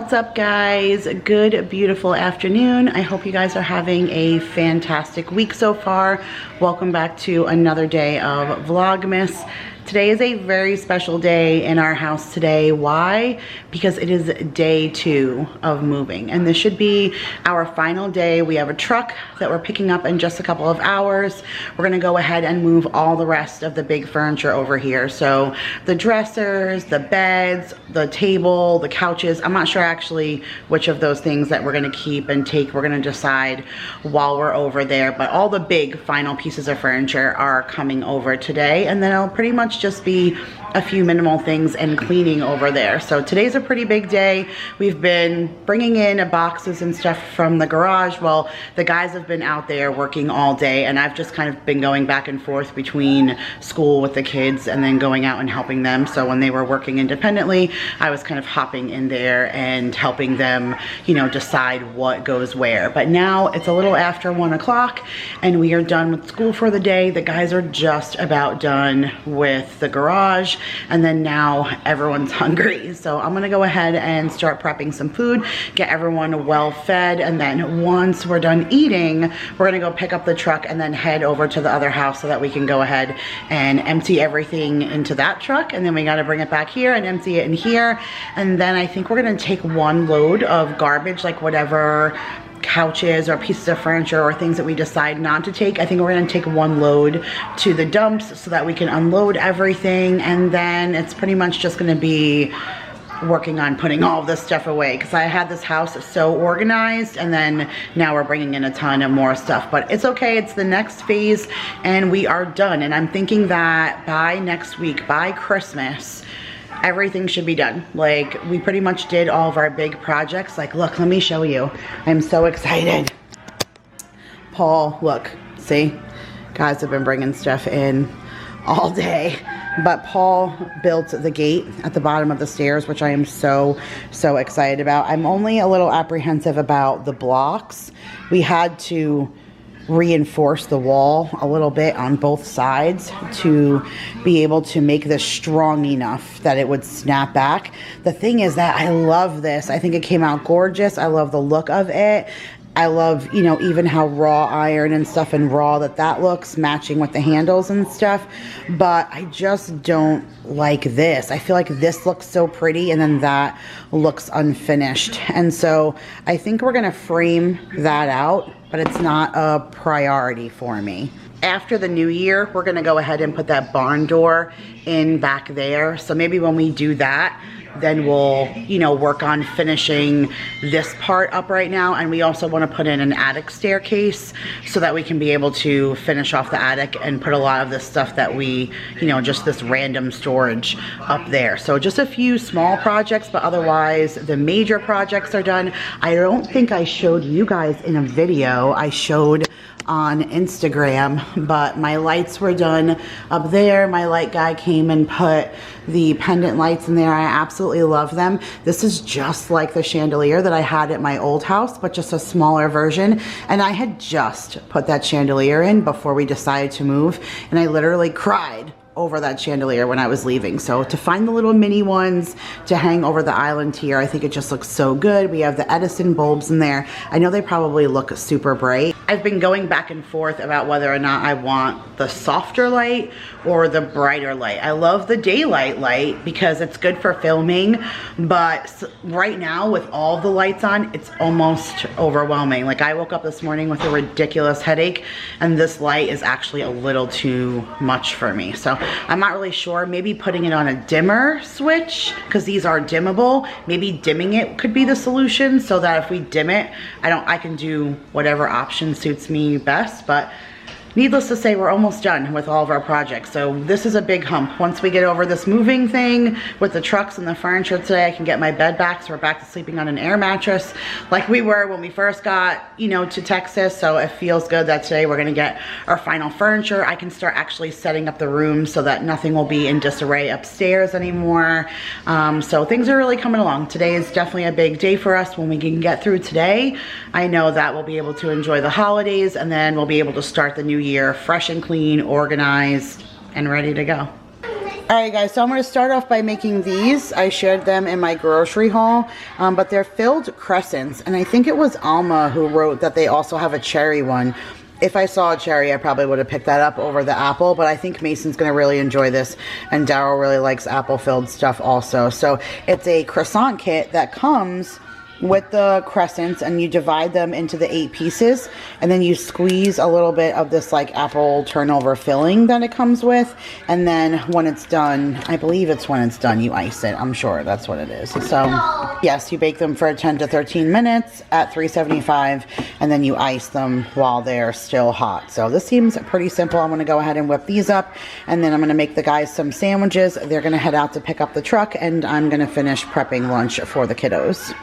What's up, guys? Good, beautiful afternoon. I hope you guys are having a fantastic week so far. Welcome back to another day of Vlogmas. Today is a very special day in our house today. Why? Because it is day 2 of moving, and this should be our final day. We have a truck that we're picking up in just a couple of hours. We're gonna go ahead and move all the rest of the big furniture over here. So the dressers, the beds, the table, the couches. I'm not sure actually which of those things that we're gonna keep and take. We're gonna decide while we're over there, but all the big final pieces of furniture are coming over today, and then it'll pretty much just be a few minimal things and cleaning over there. So today's a pretty big day. We've been bringing in boxes and stuff from the garage. Well, the guys have been out there working all day, and I've just kind of been going back and forth between school with the kids and then going out and helping them. So when they were working independently, I was kind of hopping in there and helping them, you know, decide what goes where. But now it's a little after 1 o'clock and we are done with school for the day. The guys are just about done with the garage, and then now everyone's hungry. So I'm gonna go ahead and start prepping some food, get everyone well fed, and then once we're done eating, we're gonna go pick up the truck and then head over to the other house so that we can go ahead and empty everything into that truck, and then we gotta bring it back here and empty it in here. And then I think we're gonna take one load of garbage, like whatever couches or pieces of furniture or things that we decide not to take. I think we're gonna take one load to the dumps so that we can unload everything, and then it's pretty much just gonna be working on putting all of this stuff away, because I had this house so organized, and then now we're bringing in a ton of more stuff. But it's okay, it's the next phase and we are done. And I'm thinking that by next week, by Christmas, everything should be done. Like, we pretty much did all of our big projects. Like, look, let me show you. I'm so excited. Paul, look, see? Guys have been bringing stuff in all day. But Paul built the gate at the bottom of the stairs, which I am so excited about. I'm only a little apprehensive about the blocks. We had to reinforce the wall a little bit on both sides to be able to make this strong enough that it would snap back. The thing is that I love this. I think it came out gorgeous. I love the look of it. I love, you know, even how raw iron and stuff and raw that looks, matching with the handles and stuff. But I just don't like this. I feel like this looks so pretty and then that looks unfinished. And so I think we're gonna frame that out, but it's not a priority for me. After the new year, we're gonna go ahead and put that barn door in back there. So maybe when we do that, then we'll, you know, work on finishing this part up right now. And we also want to put in an attic staircase so that we can be able to finish off the attic and put a lot of this stuff that we, you know, just this random storage up there. So just a few small projects, but otherwise the major projects are done. I don't think I showed you guys in a video. I showed on Instagram, but my lights were done up there. My light guy came and put the pendant lights in there. I absolutely love them. This is just like the chandelier that I had at my old house, but just a smaller version. And I had just put that chandelier in before we decided to move, and I literally cried over that chandelier when I was leaving. So to find the little mini ones to hang over the island here, I think it just looks so good. We have the Edison bulbs in there. I know they probably look super bright. I've been going back and forth about whether or not I want the softer light or the brighter light. I love the daylight light because it's good for filming, but right now with all the lights on, it's almost overwhelming. Like, I woke up this morning with a ridiculous headache, and this light is actually a little too much for me. So I'm not really sure. Maybe putting it on a dimmer switch, because these are dimmable. Maybe dimming it could be the solution, so that if we dim it, I can do whatever option suits me best. But needless to say, we're almost done with all of our projects. So this is a big hump. Once we get over this moving thing with the trucks and the furniture today, I can get my bed back. So we're back to sleeping on an air mattress like we were when we first got, you know, to Texas. So it feels good that today we're gonna get our final furniture. I can start actually setting up the room so that nothing will be in disarray upstairs anymore. So things are really coming along. Today is definitely a big day for us. When we can get through today, I know that we'll be able to enjoy the holidays, and then we'll be able to start the new year fresh and clean, organized, and ready to go. Alright guys, so I'm going to start off by making these. I shared them in my grocery haul, but they're filled crescents, and I think it was Alma who wrote that they also have a cherry one. If I saw a cherry, I probably would have picked that up over the apple, but I think Mason's going to really enjoy this, and Daryl really likes apple-filled stuff also. So it's a croissant kit that comes with the crescents, and you divide them into the 8 pieces, and then you squeeze a little bit of this like apple turnover filling that it comes with, and then when it's done, I believe it's when it's done, you ice it. I'm sure that's what it is. So yes, you bake them for 10 to 13 minutes at 375, and then you ice them while they're still hot. So this seems pretty simple. I'm going to go ahead and whip these up, and then I'm going to make the guys some sandwiches. They're going to head out to pick up the truck, and I'm going to finish prepping lunch for the kiddos.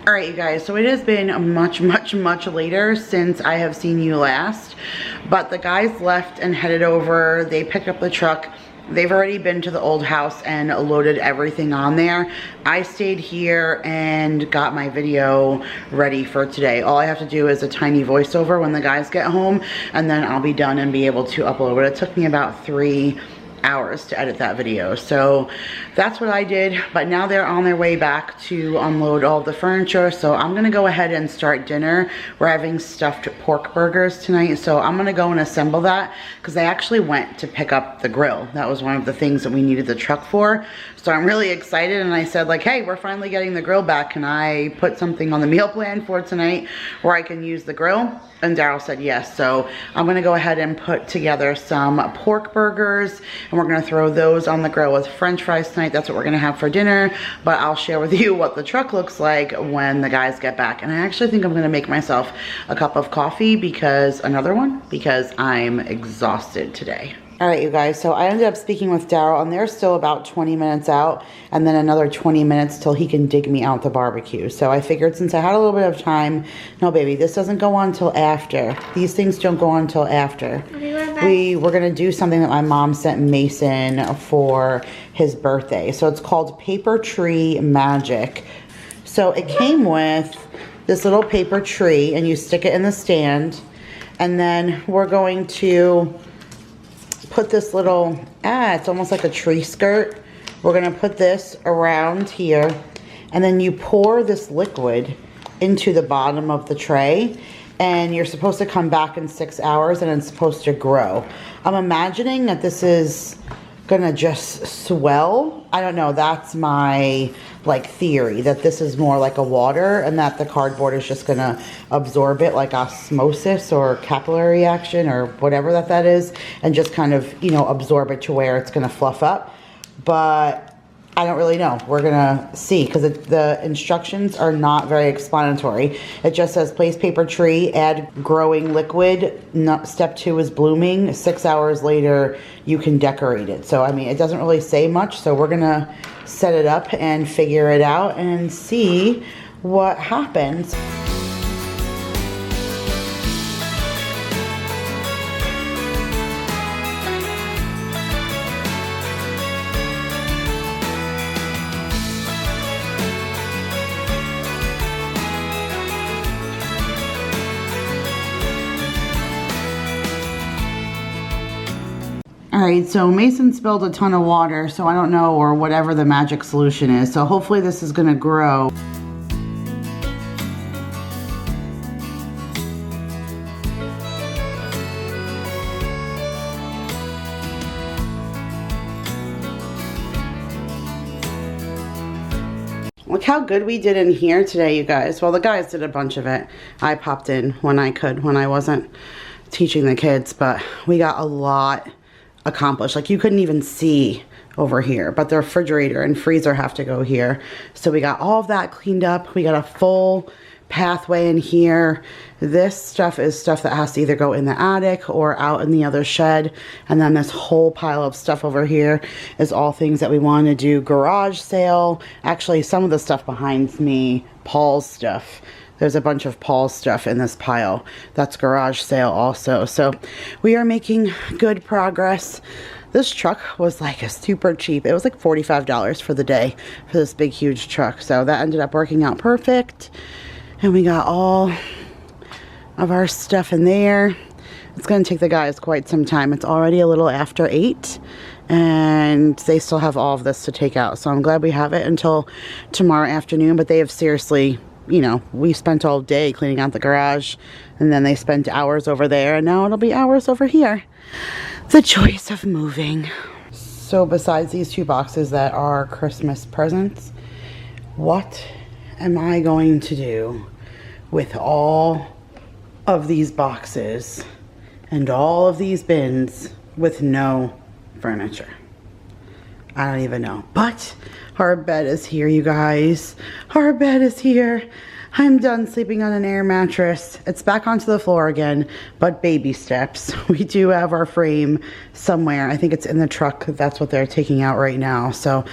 Alright you guys, so it has been much later since I have seen you last, but the guys left and headed over. They picked up the truck. They've already been to the old house and loaded everything on there. I stayed here and got my video ready for today. All I have to do is a tiny voiceover when the guys get home, and then I'll be done and be able to upload it. It took me about 3 hours to edit that video, so that's what I did. But now they're on their way back to unload all the furniture, so I'm gonna go ahead and start dinner. We're having stuffed pork burgers tonight, so I'm gonna go and assemble that, because they actually went to pick up the grill. That was one of the things that we needed the truck for, so I'm really excited. And I said, like, hey, we're finally getting the grill back, can I put something on the meal plan for tonight where I can use the grill? And Daryl said yes. So I'm gonna go ahead and put together some pork burgers, and we're gonna throw those on the grill with French fries tonight. That's what we're gonna have for dinner, but I'll share with you what the truck looks like when the guys get back. And I actually think I'm gonna make myself a cup of coffee, because I'm exhausted today. All right, you guys, so I ended up speaking with Daryl, and they're still about 20 minutes out, and then another 20 minutes till he can dig me out the barbecue. So I figured, since I had a little bit of time, no baby, this doesn't go on till after. These things don't go on till after. We were gonna do something that my mom sent Mason for his birthday. So it's called Paper Tree Magic. So it came with this little paper tree, and you stick it in the stand, and then we're going to put this little, it's almost like a tree skirt. We're gonna put this around here, and then you pour this liquid into the bottom of the tray, and you're supposed to come back in 6 hours, and it's supposed to grow. I'm imagining that this is gonna just swell. I don't know, that's my like theory, that this is more like a water, and that the cardboard is just gonna absorb it like osmosis or capillary action or whatever that is, and just kind of, you know, absorb it to where it's gonna fluff up. But I don't really know. We're gonna see, because the instructions are not very explanatory. It just says place paper tree, add growing liquid, step 2 is blooming, 6 hours later you can decorate it. So I mean, it doesn't really say much, so we're gonna set it up and figure it out and see what happens. Alright, so Mason spilled a ton of water, so I don't know, or whatever the magic solution is. So hopefully this is going to grow. Look how good we did in here today, you guys. Well, the guys did a bunch of it. I popped in when I could, when I wasn't teaching the kids, but we got a lot accomplished. Like, you couldn't even see over here, but the refrigerator and freezer have to go here. So we got all of that cleaned up. We got a full pathway in here. This stuff is stuff that has to either go in the attic or out in the other shed. And then this whole pile of stuff over here is all things that we want to do garage sale. Actually, some of the stuff behind me, Paul's stuff. There's a bunch of Paul's stuff in this pile. That's garage sale also. So we are making good progress. This truck was like a super cheap. It was like $45 for the day for this big, huge truck. So that ended up working out perfect. And we got all of our stuff in there. It's going to take the guys quite some time. It's already a little after 8. And they still have all of this to take out. So I'm glad we have it until tomorrow afternoon. But they have seriously, you know, we spent all day cleaning out the garage. And then they spent hours over there. And now it'll be hours over here. The choice of moving. So besides these 2 boxes that are Christmas presents, what am I going to do with all of these boxes and all of these bins with no furniture? I don't even know. But our bed is here, you guys. Our bed is here. I'm done sleeping on an air mattress. It's back onto the floor again, but baby steps. We do have our frame somewhere. I think it's in the truck. That's what they're taking out right now. So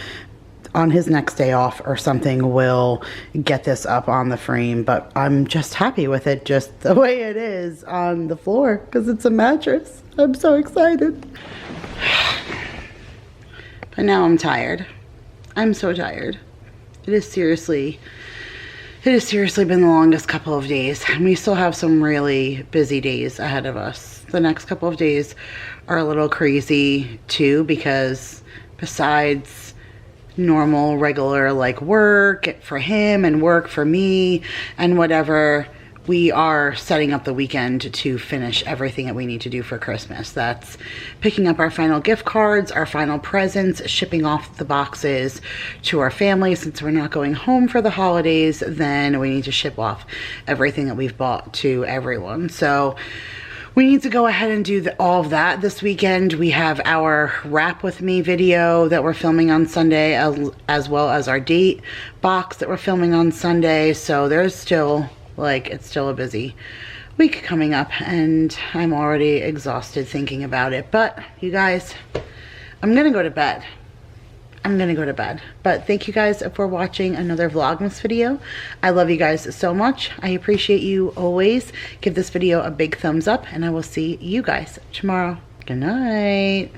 on his next day off or something, we'll get this up on the frame. But I'm just happy with it just the way it is on the floor because it's a mattress. I'm so excited. But now I'm tired. I'm so tired. It has seriously been the longest couple of days, and we still have some really busy days ahead of us. The next couple of days are a little crazy too, because besides normal, regular like work for him and work for me and whatever, we are setting up the weekend to finish everything that we need to do for Christmas. That's picking up our final gift cards, our final presents, shipping off the boxes to our family. Since we're not going home for the holidays, then we need to ship off everything that we've bought to everyone. So we need to go ahead and do all of that this weekend. We have our Wrap With Me video that we're filming on Sunday, as well as our date box that we're filming on Sunday. So there's still, like, it's still a busy week coming up, and I'm already exhausted thinking about it. But you guys, I'm gonna go to bed. But thank you guys for watching another Vlogmas video. I love you guys so much. I appreciate you always. Give this video a big thumbs up, and I will see you guys tomorrow. Good night.